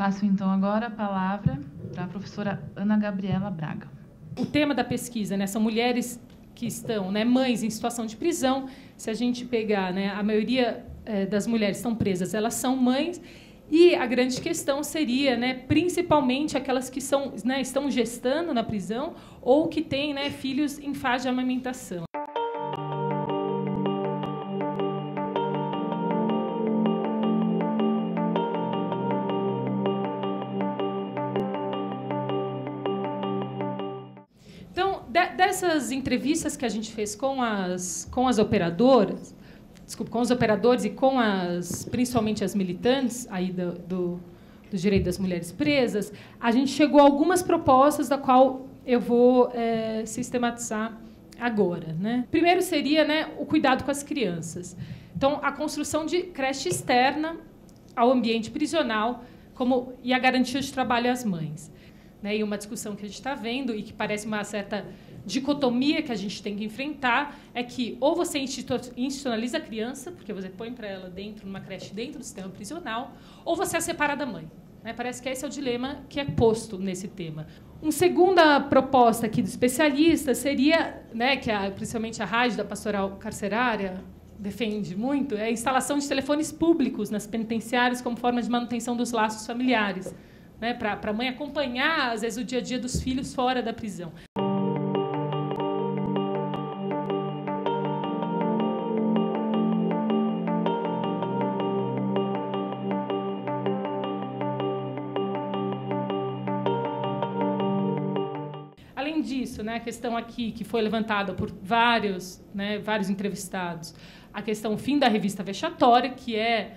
Passo, então, agora a palavra para a professora Ana Gabriela Braga. O tema da pesquisa, né, são mulheres que estão, né, mães em situação de prisão. Se a gente pegar, né, a maioria das mulheres estão presas, elas são mães. E a grande questão seria, né, principalmente aquelas que são, né, estão gestando na prisão ou que têm, né, filhos em fase de amamentação. Então, dessas entrevistas que a gente fez com as operadoras, com os operadores e com principalmente as militantes aí do direito das mulheres presas, a gente chegou a algumas propostas da qual eu vou sistematizar agora, né? Primeiro seria, né, o cuidado com as crianças. Então, a construção de creche externa ao ambiente prisional e a garantia de trabalho às mães. Né, e uma discussão que a gente está vendo e que parece uma certa dicotomia que a gente tem que enfrentar é que ou você institucionaliza a criança, porque você põe para ela numa creche dentro do sistema prisional, ou você a separa da mãe. Né, parece que esse é o dilema que é posto nesse tema. Uma segunda proposta aqui do especialista seria, né, que principalmente a rádio da Pastoral Carcerária defende muito, é a instalação de telefones públicos nas penitenciárias como forma de manutenção dos laços familiares. Né, para a mãe acompanhar, às vezes, o dia a dia dos filhos fora da prisão. Além disso, né, a questão aqui que foi levantada por vários entrevistados, a questão fim da revista vexatória, que é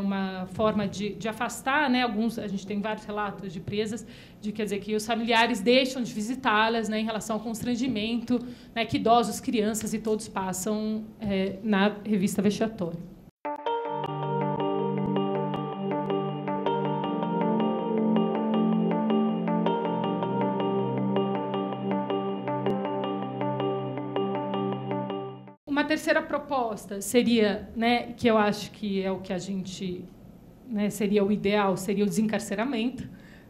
uma forma de afastar, né, a gente tem vários relatos de presas, quer dizer, que os familiares deixam de visitá-las, né, em relação ao constrangimento, né, que idosos, crianças e todos passam na revista vexatória. Uma terceira proposta seria, né, que eu acho que é o que a gente, né, seria o ideal, seria o desencarceramento,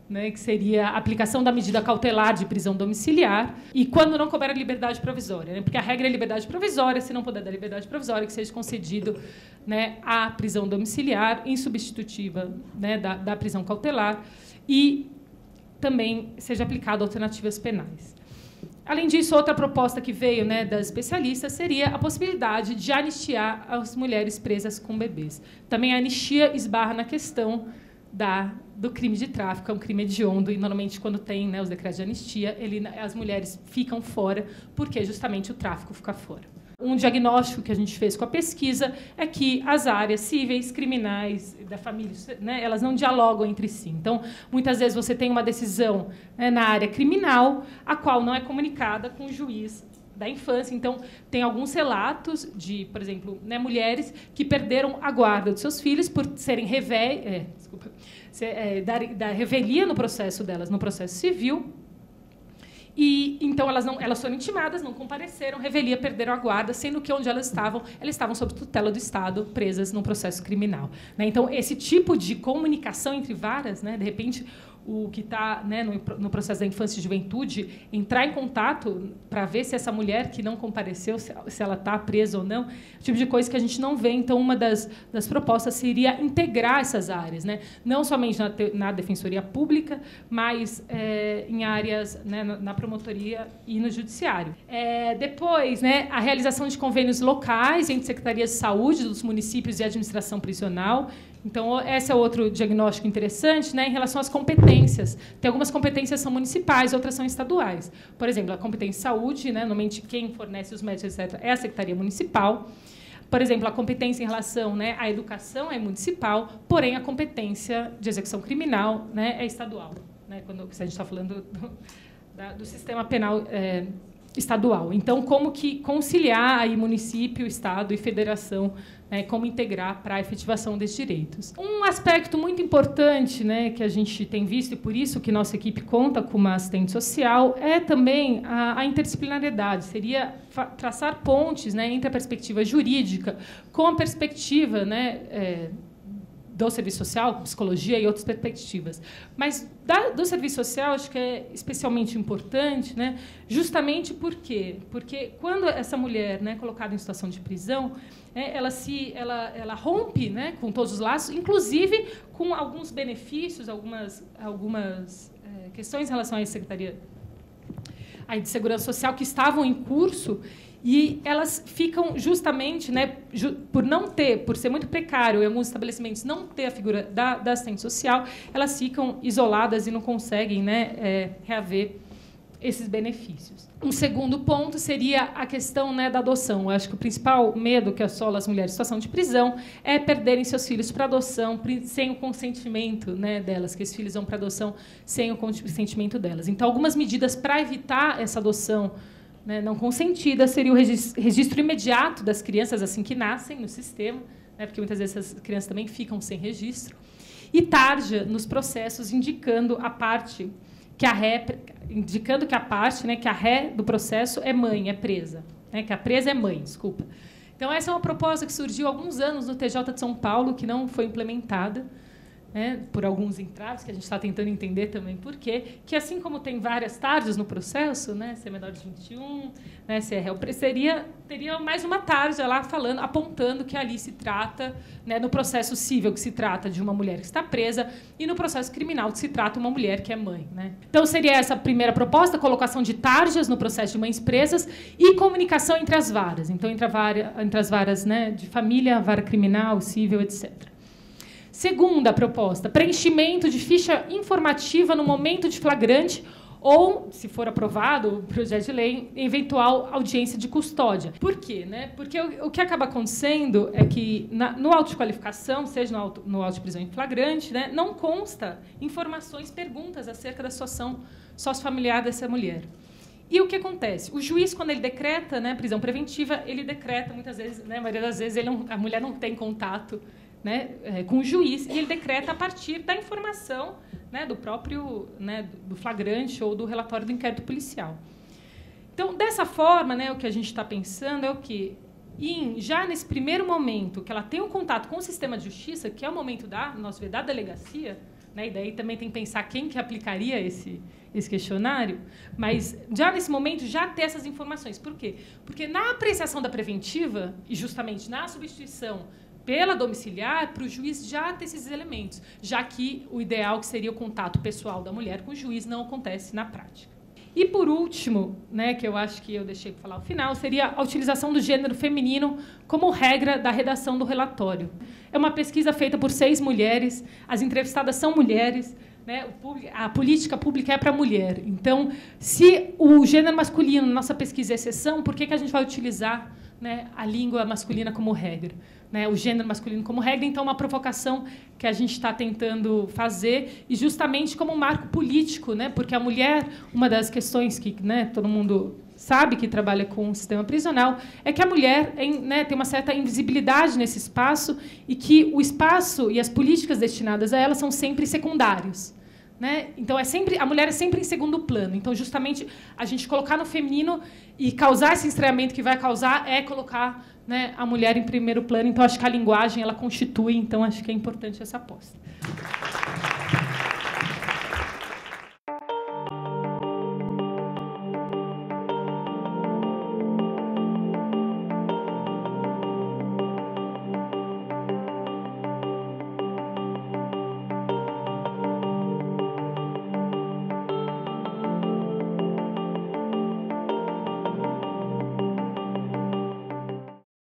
né, que seria a aplicação da medida cautelar de prisão domiciliar e quando não couber a liberdade provisória, né, porque a regra é liberdade provisória, se não puder dar liberdade provisória, que seja concedido, né, a prisão domiciliar em substitutiva, né, da prisão cautelar e também seja aplicado alternativas penais. Além disso, outra proposta que veio, né, das especialistas seria a possibilidade de anistiar as mulheres presas com bebês. Também a anistia esbarra na questão do crime de tráfico, é um crime hediondo, e normalmente, quando tem, né, os decretos de anistia, as mulheres ficam fora, porque justamente o tráfico fica fora. Um diagnóstico que a gente fez com a pesquisa é que as áreas cíveis, criminais da família, né, elas não dialogam entre si. Então, muitas vezes você tem uma decisão, né, na área criminal, a qual não é comunicada com o juiz da infância. Então, tem alguns relatos de, por exemplo, né, mulheres que perderam a guarda dos seus filhos por serem da revelia no processo delas, no processo civil. E então elas foram intimadas, não compareceram, revelia, perderam a guarda, sendo que onde elas estavam sob tutela do Estado, presas num processo criminal. Né? Então, esse tipo de comunicação entre varas, né, de repente, o que está, né, no processo da infância e juventude, entrar em contato para ver se essa mulher que não compareceu, se ela está presa ou não, tipo de coisa que a gente não vê. Então, uma das propostas seria integrar essas áreas, né, não somente na Defensoria Pública, mas em áreas, né, na promotoria e no judiciário. Depois, né, a realização de convênios locais entre secretarias de saúde dos municípios e administração prisional. Então, esse é outro diagnóstico interessante, né, em relação às competências. Tem algumas competências são municipais, outras são estaduais. Por exemplo, a competência em saúde, né, normalmente quem fornece os médicos, etc., é a Secretaria Municipal. Por exemplo, a competência em relação, né, à educação é municipal, porém a competência de execução criminal, né, é estadual. Né, quando a gente está falando do sistema penal estadual. Então, como que conciliar aí município, estado e federação, né, como integrar para a efetivação desses direitos. Um aspecto muito importante, né, que a gente tem visto, e por isso que nossa equipe conta com uma assistente social, é também a interdisciplinariedade. Seria traçar pontes, né, entre a perspectiva jurídica com a perspectiva, né, do serviço social, psicologia e outras perspectivas. Mas do serviço social, acho que é especialmente importante, né, justamente por quê? Porque quando essa mulher, né, colocada em situação de prisão, ela rompe, né, com todos os laços, inclusive com alguns benefícios, algumas questões em relação à Secretaria aí de Segurança Social que estavam em curso, e elas ficam justamente, né, por ser muito precário em alguns estabelecimentos não ter a figura da assistente social, elas ficam isoladas e não conseguem, né, reaver esses benefícios. Um segundo ponto seria a questão, né, da adoção. Eu acho que o principal medo que assola as mulheres em situação de prisão é perderem seus filhos para adoção sem o consentimento, né, delas, que esses filhos vão para adoção sem o consentimento delas. Então, algumas medidas para evitar essa adoção, né, não consentida seria o registro imediato das crianças assim que nascem no sistema, né, porque muitas vezes essas crianças também ficam sem registro, e tarja nos processos indicando a parte que a parte, né, que a ré do processo é mãe, é presa, né, que a presa é mãe, desculpa. Então essa é uma proposta que surgiu há alguns anos no TJ de São Paulo, que não foi implementada, né, por alguns entraves, que a gente está tentando entender também por quê, que assim como tem várias tarjas no processo, né, se é menor de 21, né, se é réu, teria mais uma tarja lá falando, apontando que ali se trata, né, no processo civil que se trata de uma mulher que está presa e no processo criminal que se trata uma mulher que é mãe, né. Então seria essa a primeira proposta, colocação de tarjas no processo de mães presas e comunicação entre as varas, então entre as varas, né, de família, vara criminal, civil, etc. Segunda proposta, preenchimento de ficha informativa no momento de flagrante ou, se for aprovado o projeto de lei, eventual audiência de custódia. Por quê? Né? Porque o que acaba acontecendo é que, no auto de qualificação, seja no auto de prisão em flagrante, né, não consta informações, perguntas acerca da situação sociofamiliar dessa mulher. E o que acontece? O juiz, quando ele decreta, né, prisão preventiva, ele decreta, muitas vezes, né, a maioria das vezes, a mulher não tem contato, né, com o juiz, e ele decreta a partir da informação, né, do próprio, né, do flagrante ou do relatório do inquérito policial. Então, dessa forma, né, o que a gente está pensando é o quê? Já nesse primeiro momento que ela tem um contato com o sistema de justiça, que é o momento da delegacia, né, e daí também tem que pensar quem que aplicaria esse questionário, mas já nesse momento já ter essas informações. Por quê? Porque na apreciação da preventiva, e justamente na substituição pela domiciliar, para o juiz já ter esses elementos, já que o ideal que seria o contato pessoal da mulher com o juiz não acontece na prática. E, por último, né, que eu acho que eu deixei para falar ao final, seria a utilização do gênero feminino como regra da redação do relatório. É uma pesquisa feita por 6 mulheres, as entrevistadas são mulheres, né, a política pública é para a mulher. Então, se o gênero masculino, na nossa pesquisa, é exceção, por que a gente vai utilizar, né, a língua masculina como regra? Né, o gênero masculino como regra, então, é uma provocação que a gente está tentando fazer, e justamente como um marco político, né, porque a mulher, uma das questões que, né, todo mundo sabe que trabalha com o sistema prisional, é que a mulher, né, tem uma certa invisibilidade nesse espaço e que o espaço e as políticas destinadas a ela são sempre secundários. Né? Então, a mulher é sempre em segundo plano. Então, justamente, a gente colocar no feminino e causar esse estranhamento que vai causar é colocar, né, a mulher em primeiro plano. Então, acho que a linguagem ela constitui. Então, acho que é importante essa aposta.